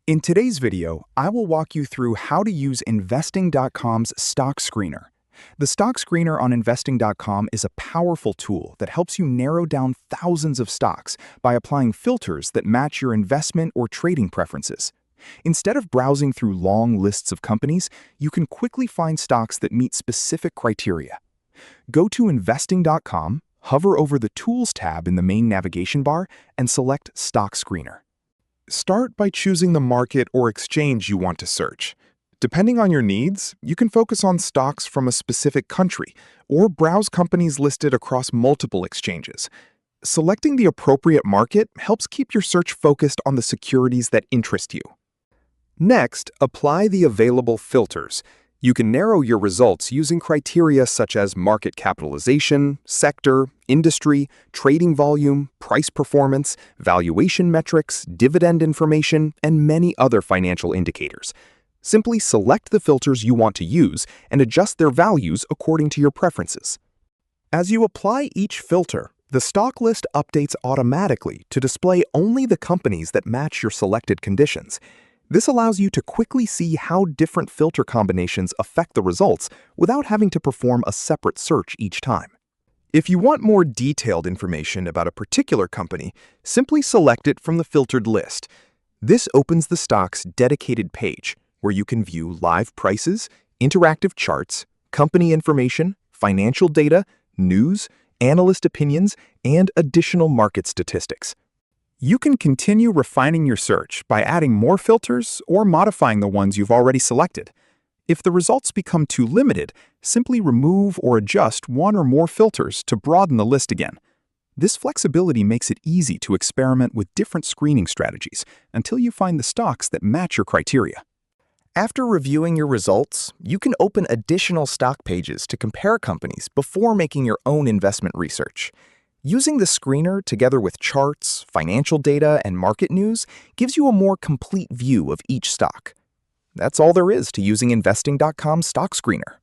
In today's video, I will walk you through how to use Investing.com's Stock Screener. The Stock Screener on Investing.com is a powerful tool that helps you narrow down thousands of stocks by applying filters that match your investment or trading preferences. Instead of browsing through long lists of companies, you can quickly find stocks that meet specific criteria. Go to Investing.com, hover over the Tools tab in the main navigation bar, and select Stock Screener. Start by choosing the market or exchange you want to search. Depending on your needs, you can focus on stocks from a specific country or browse companies listed across multiple exchanges. Selecting the appropriate market helps keep your search focused on the securities that interest you. Next, apply the available filters. You can narrow your results using criteria such as market capitalization, sector, industry, trading volume, price performance, valuation metrics, dividend information, and many other financial indicators. Simply select the filters you want to use and adjust their values according to your preferences. As you apply each filter, the stock list updates automatically to display only the companies that match your selected conditions. This allows you to quickly see how different filter combinations affect the results without having to perform a separate search each time. If you want more detailed information about a particular company, simply select it from the filtered list. This opens the stock's dedicated page, where you can view live prices, interactive charts, company information, financial data, news, analyst opinions, and additional market statistics. You can continue refining your search by adding more filters or modifying the ones you've already selected. If the results become too limited, simply remove or adjust one or more filters to broaden the list again. This flexibility makes it easy to experiment with different screening strategies until you find the stocks that match your criteria. After reviewing your results, you can open additional stock pages to compare companies before making your own investment research. Using the screener together with charts, financial data, and market news gives you a more complete view of each stock. That's all there is to using Investing.com's Stock Screener.